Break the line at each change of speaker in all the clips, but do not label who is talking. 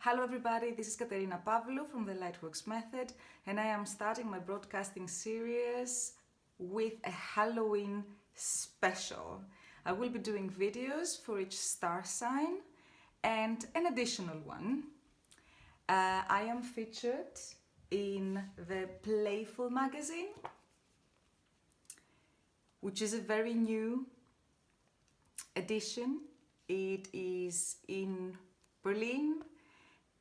Hello everybody, this is Katerina Pavlou from the Lightworks Method, and I am starting my broadcasting series with a Halloween special. I will be doing videos for each star sign and an additional one. I am featured in the Playful magazine, which is a very new edition. It is in Berlin,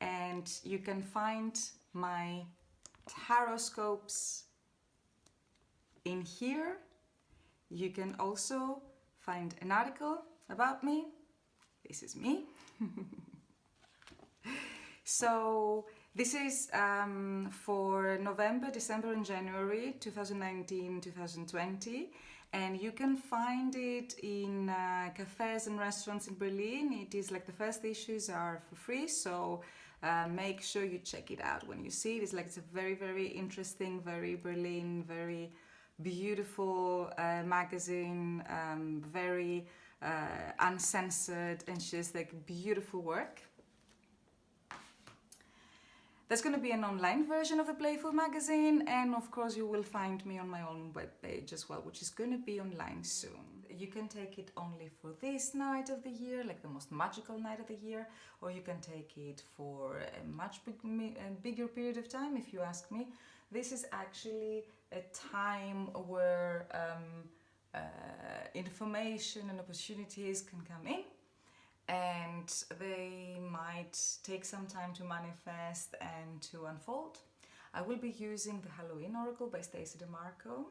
and you can find my horoscopes in here. You can also find an article about me. This is me. So this is for November, December and January 2019-2020, and you can find it in cafes and restaurants in Berlin. It is like the first issues are for free, so make sure you check it out when you see it. It's a very, very interesting, very Berlin, very beautiful magazine, very uncensored, and just like beautiful work. There's going to be an online version of the Playful magazine, and of course you will find me on my own webpage as well, which is going to be online soon. You can take it only for this night of the year, like the most magical night of the year, or you can take it for a much bigger period of time, if you ask me. This is actually a time where information and opportunities can come in, and they might take some time to manifest and to unfold. I will be using the Halloween Oracle by Stacey DeMarco,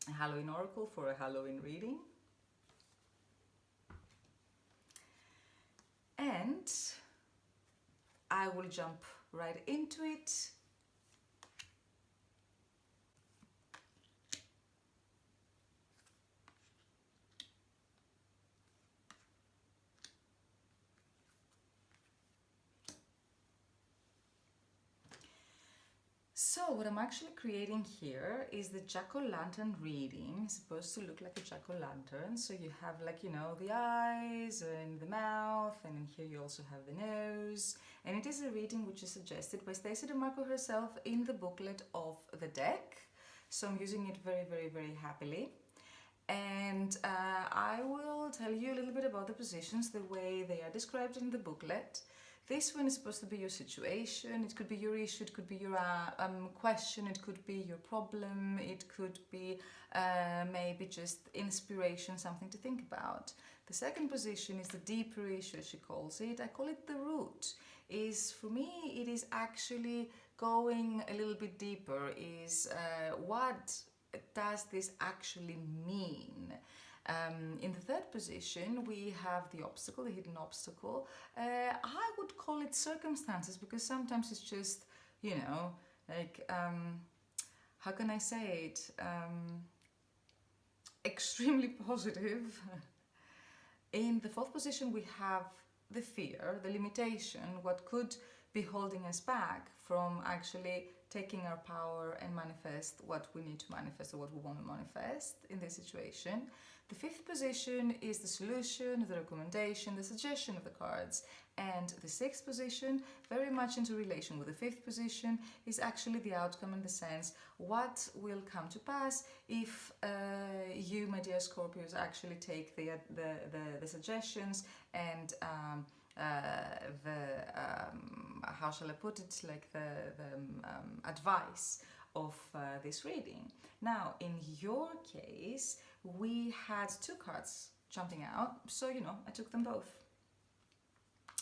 a Halloween Oracle for a Halloween reading. And I will jump right into it. So what I'm actually creating here is the jack-o'-lantern reading. It's supposed to look like a jack-o'-lantern. So you have the eyes and the mouth, and in here you also have the nose. And it is a reading which is suggested by Stacey DeMarco herself in the booklet of the deck. So I'm using it very, very, very happily. And I will tell you a little bit about the positions, the way they are described in the booklet. This one is supposed to be your situation. It could be your issue, it could be your question, it could be your problem, it could be maybe just inspiration, something to think about. The second position is the deeper issue, she calls it. I call it the root. For me, it is actually going a little bit deeper, what does this actually mean? In the third position, we have the obstacle, the hidden obstacle. I would call it circumstances, because sometimes it's just, how can I say it? Extremely positive. In the fourth position, we have the fear, the limitation, what could be holding us back from actually taking our power and manifest what we need to manifest or what we want to manifest in this situation. The fifth position is the solution, the recommendation, the suggestion of the cards. And the sixth position, very much into relation with the fifth position, is actually the outcome, in the sense what will come to pass if you, my dear Scorpios, actually take the suggestions and how shall I put it, the advice of this reading. Now, in your case, we had two cards jumping out, so I took them both,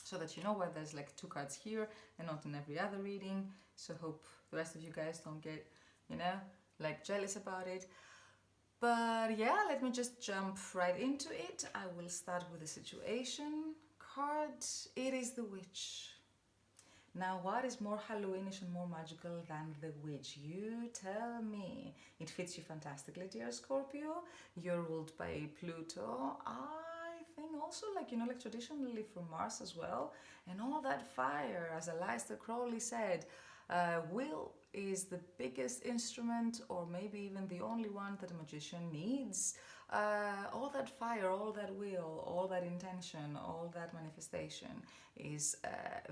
so that where there's two cards here and not in every other reading. So hope the rest of you guys don't get jealous about it. But yeah, let me just jump right into it. I will start with the situation card. It is the Witch. Now, what is more Halloweenish and more magical than the Witch? You tell me. It fits you fantastically, dear Scorpio. You're ruled by Pluto. I think also traditionally from Mars as well. And all that fire, as Aleister Crowley said, will is the biggest instrument, or maybe even the only one, that a magician needs. all that fire, all that will, all that intention, all that manifestation is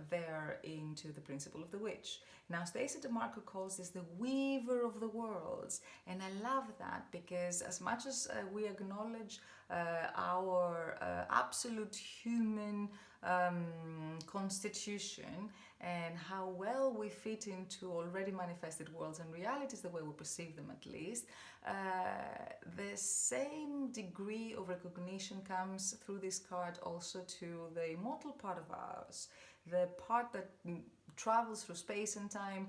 there into the principle of the witch. Now, Stacey DeMarco calls this the weaver of the worlds, and I love that because as much as we acknowledge our absolute human constitution and how well we fit into already manifested worlds and realities, the way we perceive them at least, the same degree of recognition comes through this card also to the immortal part of ours, the part that travels through space and time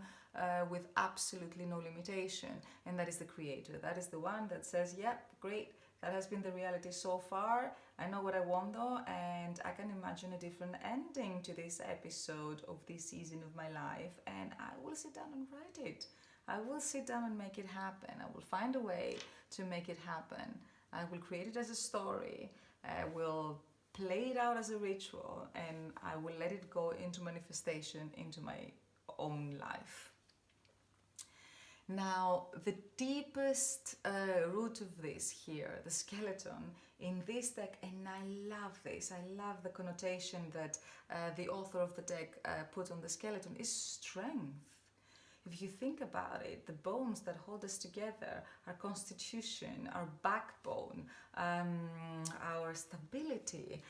with absolutely no limitation, and that is the creator. That is the one that says, yep, great, that has been the reality so far. I know what I want though, and I can imagine a different ending to this episode of this season of my life, and I will sit down and write it. I will sit down and make it happen. I will find a way to make it happen. I will create it as a story. I will play it out as a ritual, and I will let it go into manifestation into my own life. Now, the deepest root of this here, the skeleton, in this deck, and I love this, I love the connotation that the author of the deck put on the skeleton, is strength. If you think about it, the bones that hold us together, our constitution, our backbone, our stability,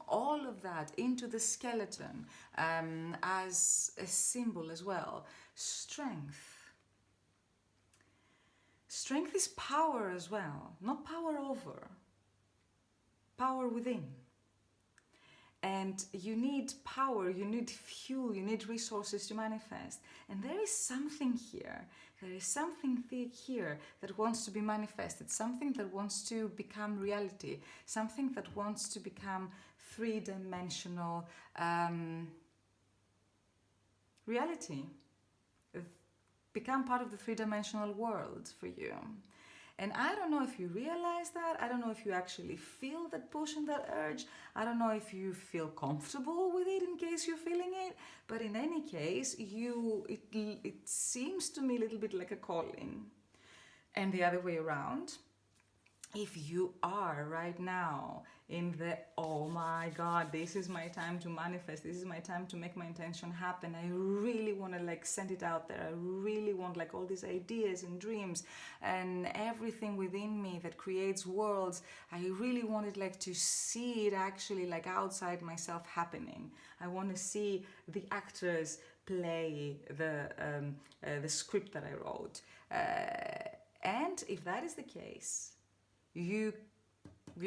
all of that into the skeleton as a symbol as well. Strength. Strength is power as well, not power over, power within. And you need power, you need fuel, you need resources to manifest. And there is something here, there is something here that wants to be manifested, something that wants to become reality, something that wants to become three-dimensional reality, become part of the three-dimensional world for you. And I don't know if you realize that. I don't know if you actually feel that push and that urge. I don't know if you feel comfortable with it in case you're feeling it. But in any case, it seems to me a little bit like a calling. And the other way around, if you are right now in the, oh my God, this is my time to manifest, this is my time to make my intention happen, I really want to like send it out there, I really want like all these ideas and dreams and everything within me that creates worlds, I really wanted like to see it actually like outside myself happening. I want to see the actors play the script that I wrote. And if that is the case, you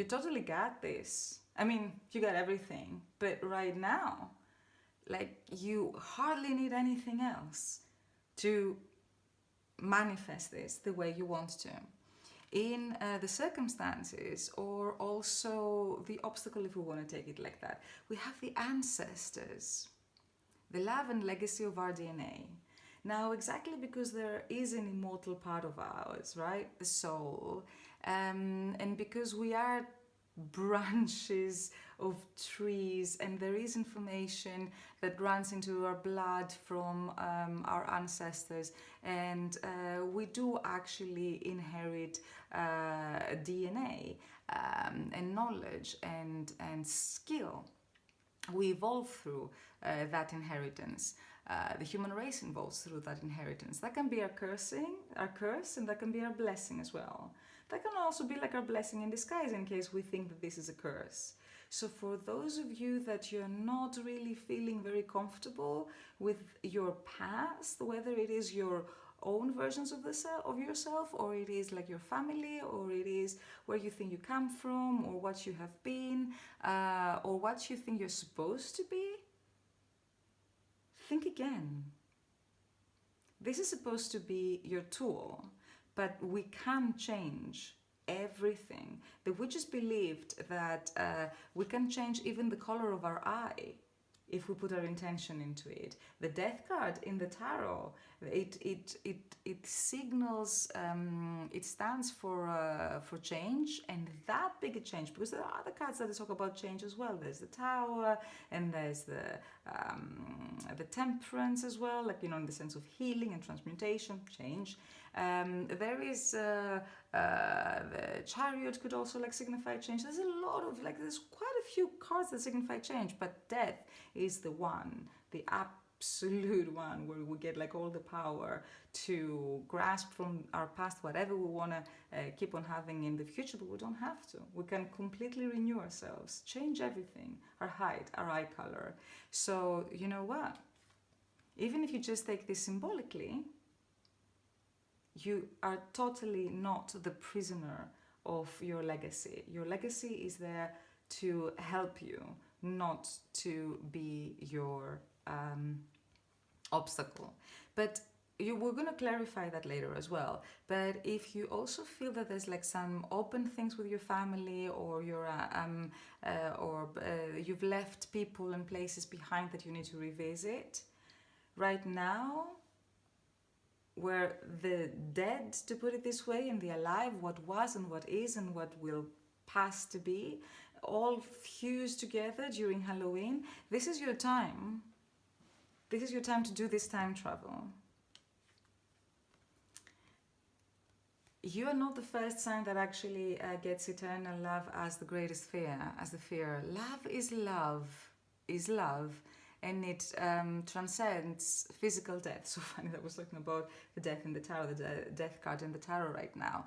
totally got this. I mean, you got everything. But right now, like, you hardly need anything else to manifest this the way you want to. In the circumstances, or also the obstacle, if we want to take it like that, we have the ancestors, the love and legacy of our DNA. Now, exactly because there is an immortal part of ours, right? The soul. And because we are branches of trees and there is information that runs into our blood from our ancestors, and we do actually inherit DNA and knowledge and skill. We evolve through that inheritance. The human race evolves through that inheritance. That can be our curse, and that can be our blessing as well. That can also be like our blessing in disguise in case we think that this is a curse. So for those of you that you're not really feeling very comfortable with your past, whether it is your own versions of yourself, or it is like your family, or it is where you think you come from, or what you have been, or what you think you're supposed to be, think again. This is supposed to be your tool. But we can change everything. The witches believed that we can change even the color of our eye if we put our intention into it. The death card in the tarot, it signals, it stands for change, and that big a change, because there are other cards that talk about change as well. There's the Tower, and there's the Temperance as well, like, you know, in the sense of healing and transmutation, change. There is the chariot could also like signify change. There's a lot of like, there's quite a few cards that signify change, but death is the one, the absolute one, where we get like all the power to grasp from our past whatever we want to keep on having in the future, but we don't have to. We can completely renew ourselves, change everything, our height, our eye color. So you know what, even if you just take this symbolically, you are totally not the prisoner of your legacy. Your legacy is there to help you, not to be your obstacle. But we're going to clarify that later as well. But if you also feel that there's like some open things with your family, or you've left people and places behind that you need to revisit, right now, where the dead, to put it this way, and the alive, what was and what is and what will pass to be, all fused together during Halloween, this is your time. This is your time to do this time travel. You are not the first sign that actually gets eternal love as the greatest fear, as the fear. Love is love, and it transcends physical death. So funny that I was talking about the death in the tarot, the death card in the tarot right now.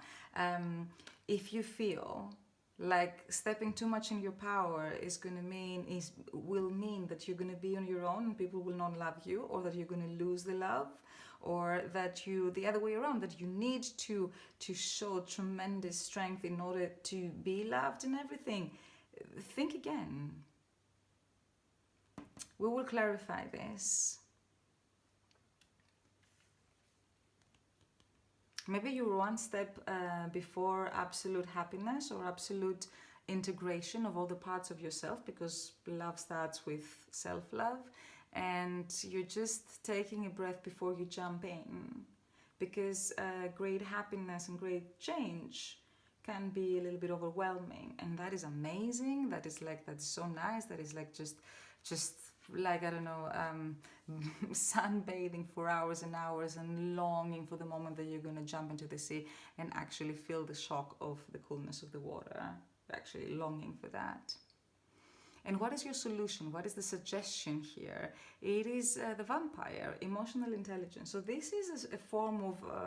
If you feel like stepping too much in your power will mean that you're going to be on your own and people will not love you, or that you're going to lose the love, or that the other way around, that you need to show tremendous strength in order to be loved and everything, think again. We will clarify this. Maybe you're one step before absolute happiness or absolute integration of all the parts of yourself, because love starts with self-love, and you're just taking a breath before you jump in, because great happiness and great change can be a little bit overwhelming, and that is amazing. That is so nice. That is like just like, I don't know, sunbathing for hours and hours and longing for the moment that you're going to jump into the sea and actually feel the shock of the coolness of the water, actually longing for that. And what is your solution? What is the suggestion here? It is the vampire, emotional intelligence. So this is a form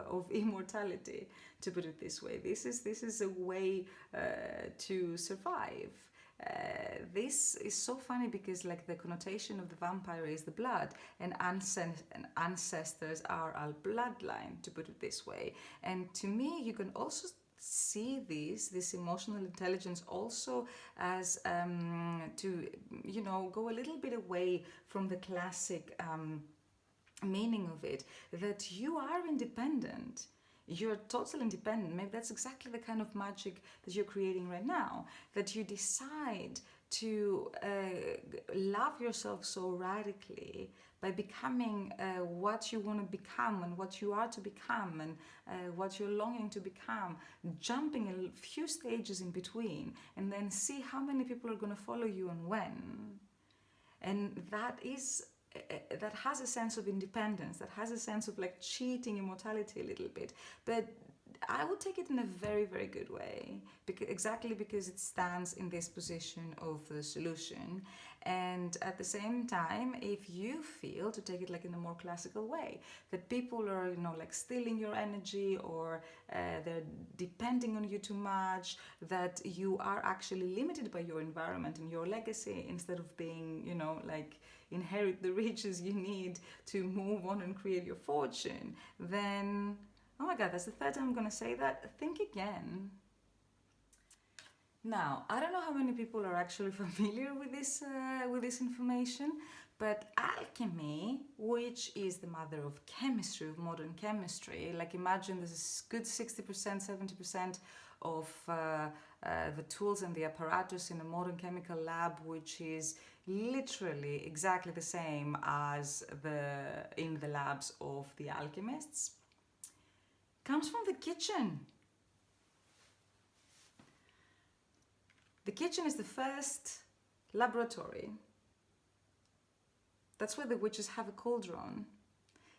of immortality, to put it this way. This is a way to survive. This is so funny because like the connotation of the vampire is the blood, and ancestors are our bloodline, to put it this way. And to me, you can also see this emotional intelligence also as to, you know, go a little bit away from the classic meaning of it, that you are independent. You're totally independent. Maybe that's exactly the kind of magic that you're creating right now, that you decide to love yourself so radically by becoming what you want to become and what you are to become, and what you're longing to become, jumping a few stages in between, and then see how many people are going to follow you and when. And that has a sense of independence, that has a sense of like cheating immortality a little bit, but I would take it in a very, very good way, because it stands in this position of the solution. And at the same time, if you feel to take it like in a more classical way, that people are, you know, like stealing your energy, or they're depending on you too much, that you are actually limited by your environment and your legacy, instead of being, you know, like inherit the riches you need to move on and create your fortune, then, oh my God, that's the third time I'm going to say that. Think again. Now, I don't know how many people are actually familiar with this information, but alchemy, which is the mother of chemistry, of modern chemistry, like imagine there's a good 60%, 70% of the tools and the apparatus in a modern chemical lab, which is literally exactly the same as in the labs of the alchemists, comes from the kitchen. The kitchen is the first laboratory. That's where the witches have a cauldron.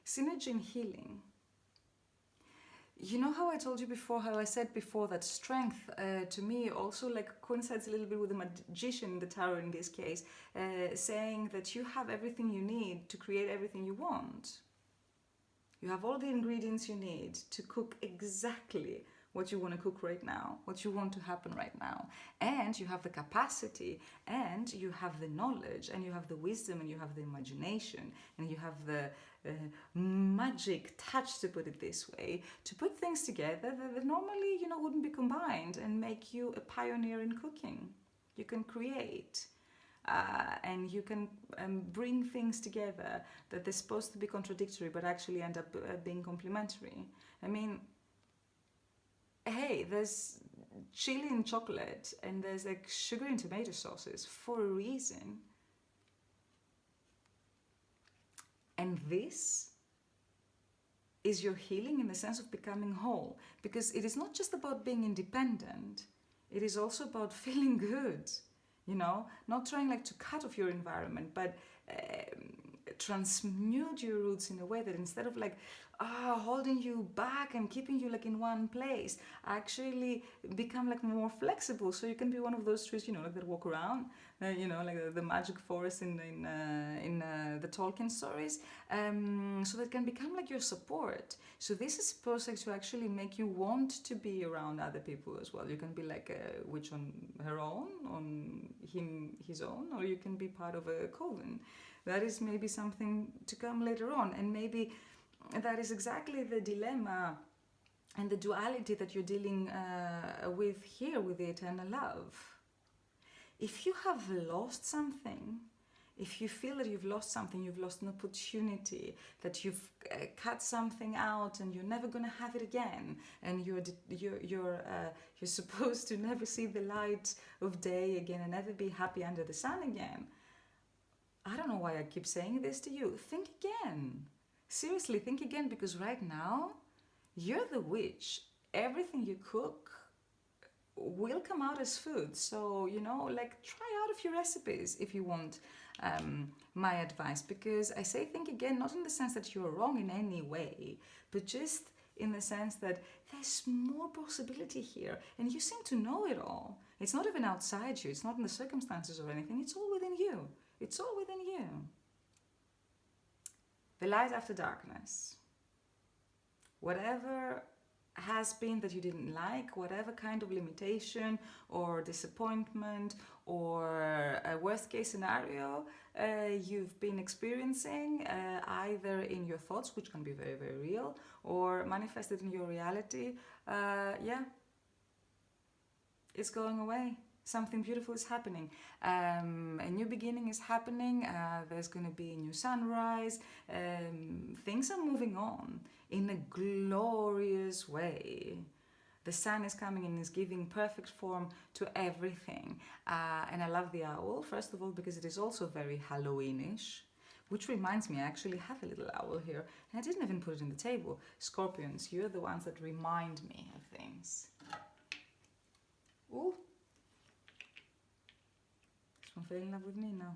Synergy and healing. You know how I told you before, how I said before that strength to me also like coincides a little bit with the magician in the tarot in this case, saying that you have everything you need to create everything you want. You have all the ingredients you need to cook exactly what you want to cook right now, what you want to happen right now. And you have the capacity, and you have the knowledge, and you have the wisdom, and you have the imagination, and you have the magic touch, to put it this way, to put things together that normally, you know, wouldn't be combined and make you a pioneer in cooking. You can create. And you can bring things together that they're supposed to be contradictory but actually end up being complementary. I mean, hey, there's chili in chocolate and there's like sugar in tomato sauces for a reason. And this is your healing in the sense of becoming whole, because it is not just about being independent, it is also about feeling good. You know, not trying like to cut off your environment, but transmute your roots in a way that instead of like holding you back and keeping you like in one place, actually become like more flexible, so you can be one of those trees, you know, like that walk around, you know, like the magic forest in the Tolkien stories, so that can become like your support. So this is supposed like to actually make you want to be around other people as well. You can be like a witch on her own, on his own, or you can be part of a coven. That is maybe something to come later on, and maybe that is exactly the dilemma and the duality that you're dealing with here with the eternal love. If you have lost something, if you feel that you've lost something, you've lost an opportunity, that you've cut something out and you're never going to have it again, and you're supposed to never see the light of day again and never be happy under the sun again, I don't know why I keep saying this to you. Think again. Seriously, think again, because right now, you're the witch. Everything you cook will come out as food. So, you know, like try out a few recipes if you want my advice. Because I say think again, not in the sense that you're wrong in any way, but just in the sense that there's more possibility here. And you seem to know it all. It's not even outside you. It's not in the circumstances or anything. It's all within you. It's all within you. The light after darkness. Whatever has been that you didn't like, whatever kind of limitation or disappointment or a worst case scenario you've been experiencing, either in your thoughts, which can be very, very real, or manifested in your reality, yeah, it's going away. Something beautiful is happening. A new beginning is happening. There's going to be a new sunrise. Things are moving on in a glorious way. The sun is coming and is giving perfect form to everything. And I love the owl, first of all, because it is also very Halloweenish. Which reminds me, I actually have a little owl here. And I didn't even put it on the table. Scorpions, you're the ones that remind me of things. Ooh. I'm falling in love with me now.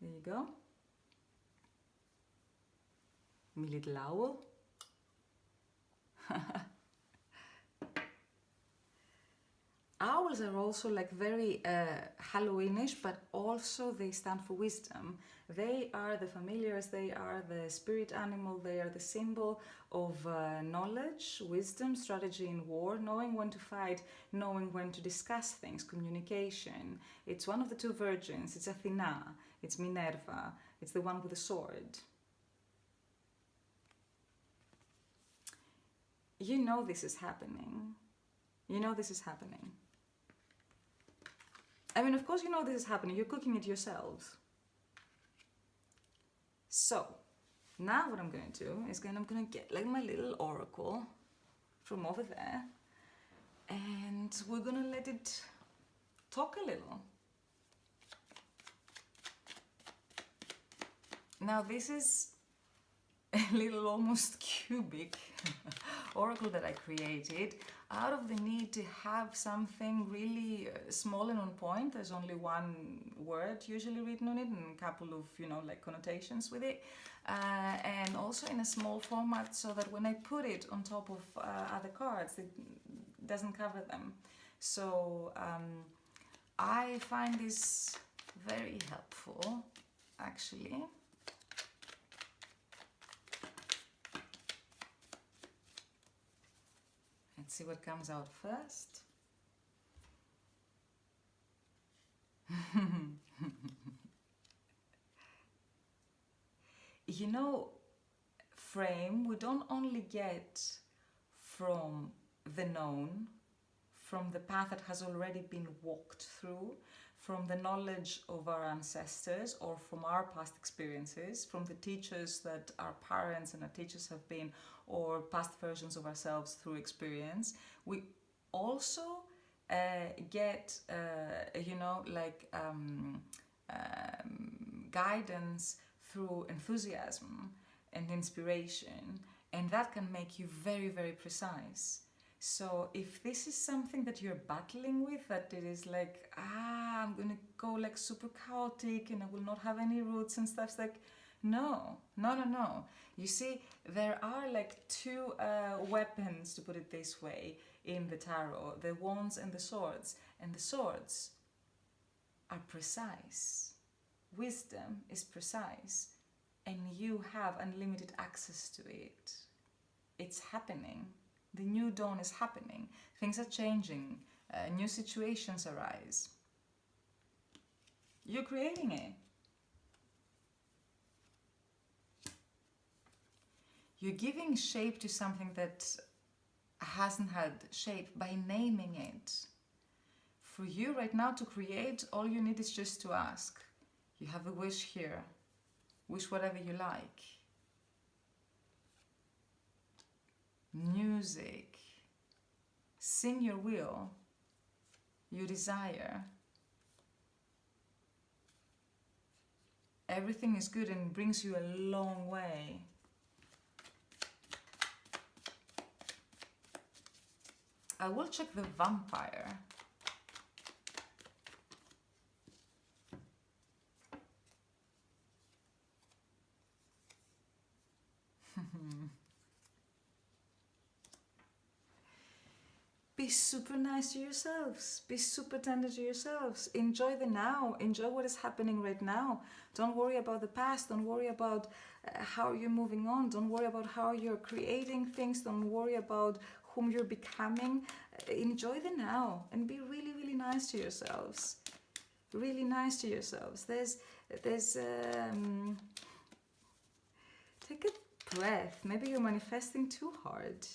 There you go. My little owl. Owls are also like very Halloweenish, but also they stand for wisdom. They are the familiars, they are the spirit animal, they are the symbol of knowledge, wisdom, strategy in war, knowing when to fight, knowing when to discuss things, communication. It's one of the two virgins, it's Athena, it's Minerva, it's the one with the sword. You know this is happening. You know this is happening. I mean, of course you know this is happening. You're cooking it yourselves. So, now what I'm going to do is I'm going to get like my little oracle from over there. And we're going to let it talk a little. Now this is a little almost cubic oracle that I created out of the need to have something really small and on point. There's only one word usually written on it and a couple of, like connotations with it. And also in a small format so that when I put it on top of other cards, it doesn't cover them. So I find this very helpful, actually. Let's see what comes out first. Frame, we don't only get from the known, from the path that has already been walked through, from the knowledge of our ancestors or from our past experiences, from the teachers that our parents and our teachers have been, or past versions of ourselves through experience. We also get, guidance through enthusiasm and inspiration, and that can make you very, very precise. So if this is something that you're battling with, that it is like, I'm gonna go like super chaotic and I will not have any roots and stuff, like, no. You see, there are like two weapons, to put it this way, in the tarot, the wands and the swords. And the swords are precise. Wisdom is precise. And you have unlimited access to it. It's happening. The new dawn is happening. Things are changing. New situations arise. You're creating it. You're giving shape to something that hasn't had shape by naming it. For you right now to create, all you need is just to ask. You have a wish here. Wish whatever you like. Music. Sing your will, your desire. Everything is good and brings you a long way. I will check the vampire. Be super nice to yourselves. Be super tender to yourselves. Enjoy the now. Enjoy what is happening right now. Don't worry about the past. Don't worry about how you're moving on. Don't worry about how you're creating things. Don't worry about whom you're becoming. Enjoy the now and be really, really nice to yourselves. Really nice to yourselves. Take a breath. Maybe you're manifesting too hard.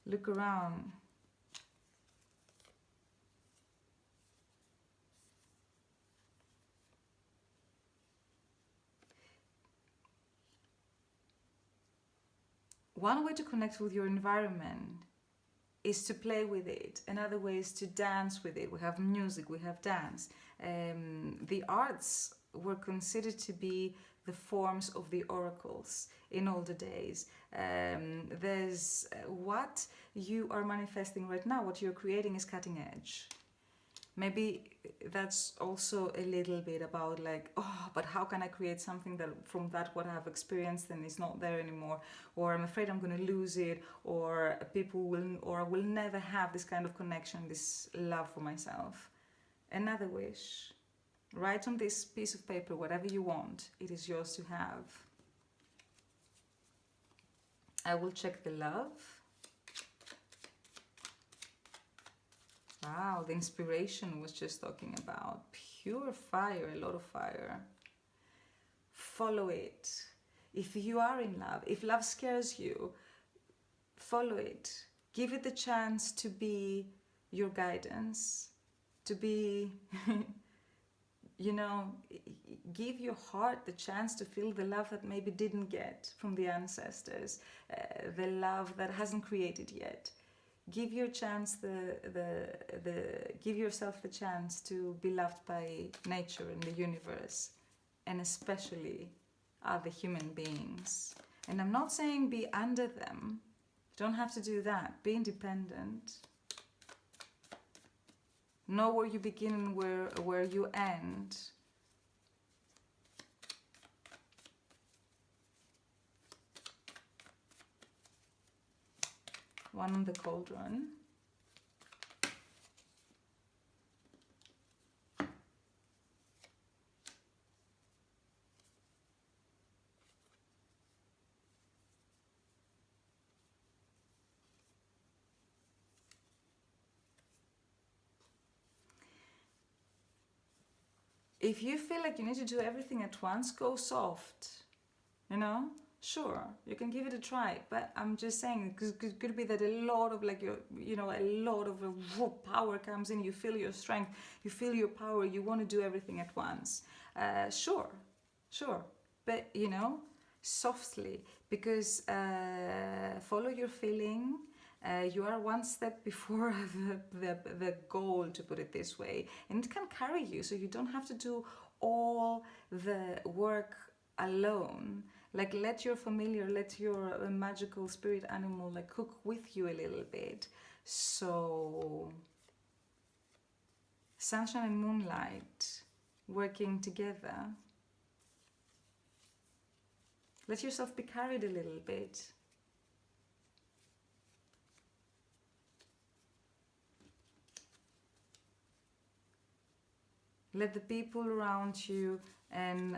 Look around. One way to connect with your environment is to play with it. Another way is to dance with it. We have music, we have dance. The arts were considered to be the forms of the oracles in older days. There's what you are manifesting right now, what you're creating is cutting edge. Maybe that's also a little bit about like, but how can I create something that from that what I've experienced and is not there anymore, or I'm afraid I'm going to lose it, or will never have this kind of connection, this love for myself. Another wish. Write on this piece of paper whatever you want. It is yours to have. I will check the love. Wow, the inspiration was just talking about. Pure fire, a lot of fire. Follow it. If you are in love, if love scares you, follow it. Give it the chance to be your guidance, to be... give your heart the chance to feel the love that maybe didn't get from the ancestors, the love that hasn't created yet. give your chance give yourself the chance to be loved by nature and the universe, and especially other human beings. And I'm not saying be under them. You don't have to do that. Be independent. Know where you begin and where you end. One on the cauldron. If you feel like you need to do everything at once, go soft, you know? Sure, you can give it a try, but I'm just saying, because it could be that a lot of a lot of power comes in, you feel your strength, you feel your power, you want to do everything at once. Sure, but softly, because follow your feeling. You are one step before the goal, to put it this way, and it can carry you, so you don't have to do all the work alone. Like, let your magical spirit animal cook with you a little bit. So sunshine and moonlight working together. Let yourself be carried a little bit. Let the people around you and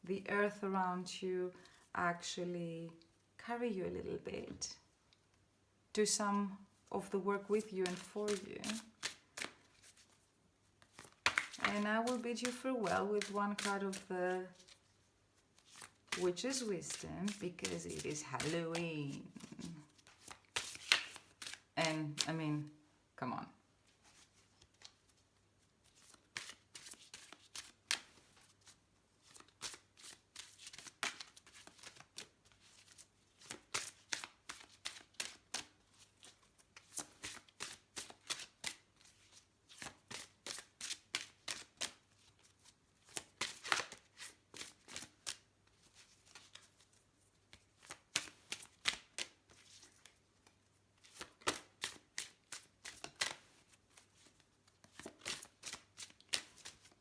the earth around you actually carry you a little bit. Do some of the work with you and for you. And I will bid you farewell with one card of the Witch's Wisdom, because it is Halloween. And, I mean, come on.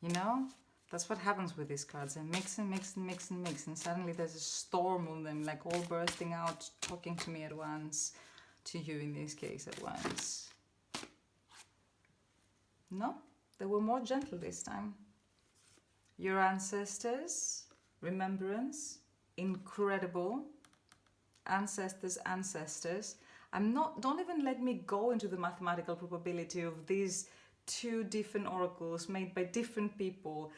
You know, that's what happens with these cards. They mix and mix and mix and mix, and suddenly there's a storm of them, like all bursting out, talking to me at once, to you in this case at once. No, they were more gentle this time. Your ancestors, remembrance, incredible. Ancestors. Don't even let me go into the mathematical probability of these two different oracles made by different people,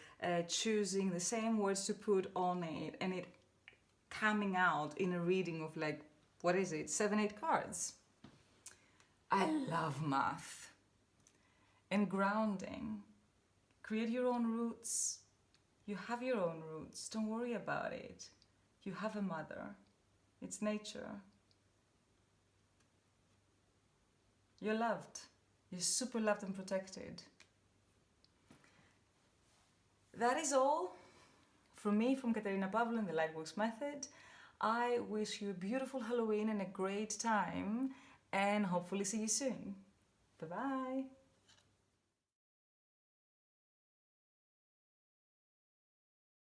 choosing the same words to put on it, and it coming out in a reading of 7-8 cards. I love math. And grounding. Create your own roots. You have your own roots. Don't worry about it. You have a mother. It's nature. You're loved. You're super loved and protected. That is all from me, from Katerina Pavlou and the Lightworks Method. I wish you a beautiful Halloween and a great time, and hopefully see you soon. Bye-bye.